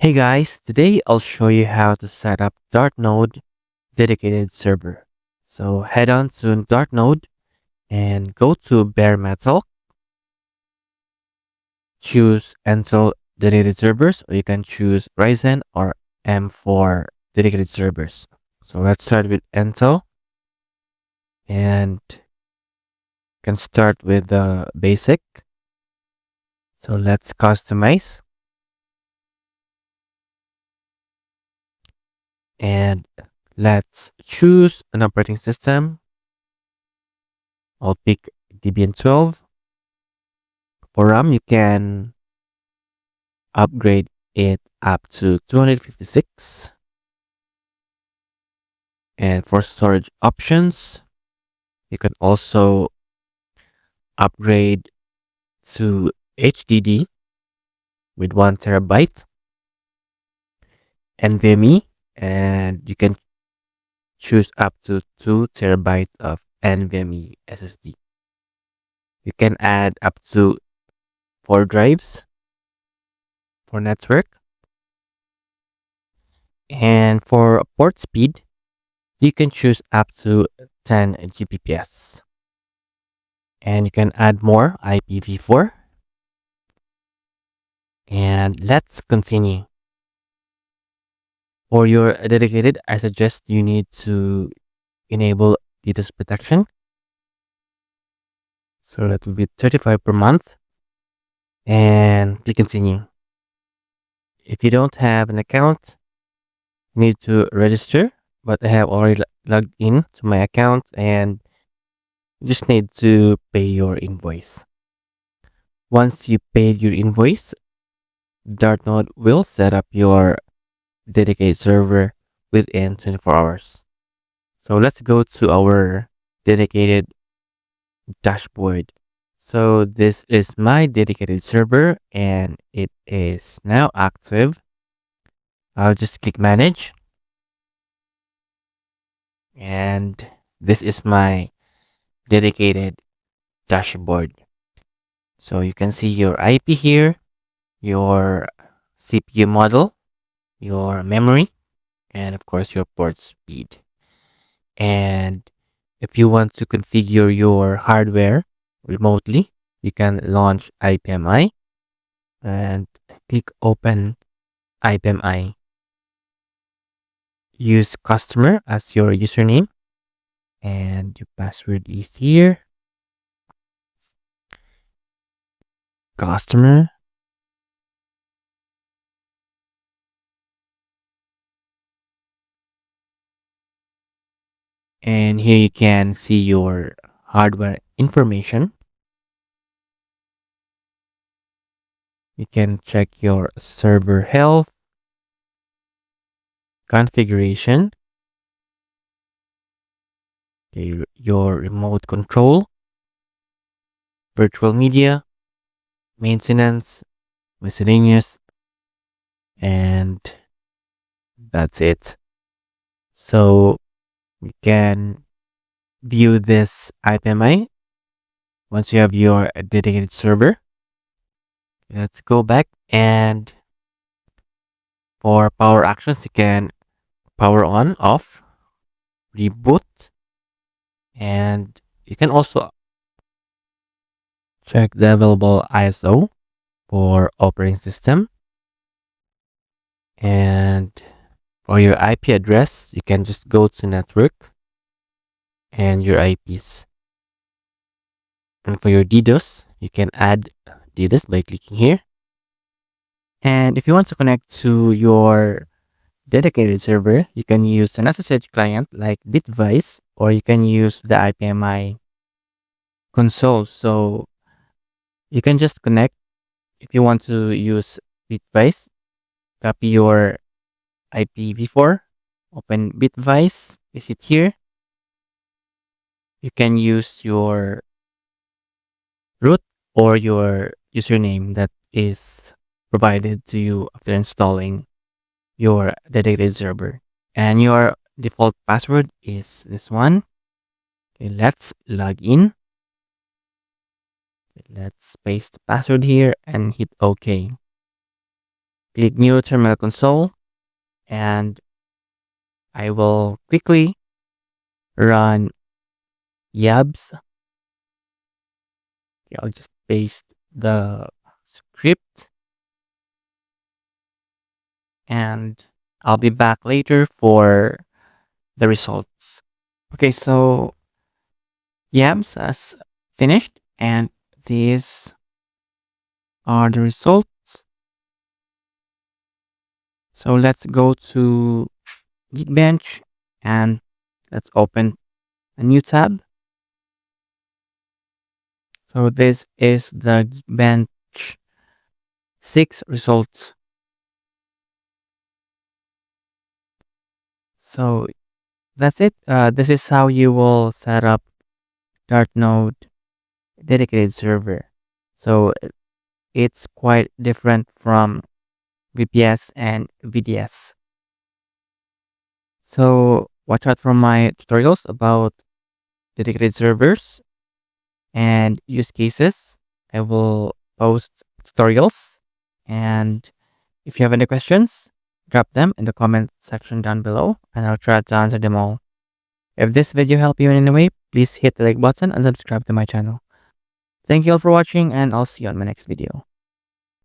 Hey guys, today I'll show you how to set up DartNode Dedicated Server. So head on to DartNode and go to bare metal, choose Intel Dedicated Servers, or you can choose Ryzen or M4 Dedicated Servers. So let's start with Intel and can start with the basic. So let's customize and let's choose an operating system. I'll pick Debian 12. For RAM, you can upgrade it up to 256. And for storage options, you can also upgrade to HDD with 1 terabyte, NVMe, and you can choose up to 2 terabyte of NVMe SSD. You can add up to 4 drives for network. And for port speed, you can choose up to 10 Gbps. And you can add more IPv4. And let's continue. For your dedicated, I suggest you need to enable DDoS protection. So that will be 35 per month. And click continue. If you don't have an account, you need to register. But I have already logged in to my account and you just need to pay your invoice. Once you paid your invoice, DartNode will set up your dedicated server within 24 hours. So let's go to our dedicated dashboard. So this is my dedicated server and it is now active. I'll just click manage. And this is my dedicated dashboard. So you can see your IP here, your CPU model, your memory, and of course your port speed. And if you want to configure your hardware remotely, you can launch IPMI and click open IPMI. Use customer as your username and your password is here. Customer. And here you can see your hardware information. You can check your server health, configuration, okay, your remote control, virtual media, maintenance, miscellaneous, and that's it. So you can view this IPMI once you have your dedicated server. Let's go back and for power actions, you can power on, off, reboot, and you can also check the available ISO for operating system. And for your IP address, you can just go to network and your IPs. And for your DDoS, you can add DDoS by clicking here. And if you want to connect to your dedicated server, you can use an SSH client like Bitwise, or you can use the IPMI console. So you can just connect. If you want to use Bitwise, copy your IPv4, open Bitwise, visit here. You can use your root or your username that is provided to you after installing your dedicated server. And your default password is this one. Okay, let's log in. Let's paste the password here and hit OK. Click New Terminal Console, and I will quickly run yabs. Okay, I'll just paste the script, and I'll be back later for the results. Okay, so yabs has finished, and these are the results. So let's go to Geekbench and let's open a new tab. So this is the Geekbench 6 results. So that's it. This is how you will set up DartNode Dedicated Server. So it's quite different from VPS and VDS. So watch out for my tutorials about dedicated servers and use cases. I will post tutorials, and if you have any questions, drop them in the comment section down below and I'll try to answer them all. If this video helped you in any way, please hit the like button and subscribe to my channel. Thank you all for watching, and I'll see you on my next video.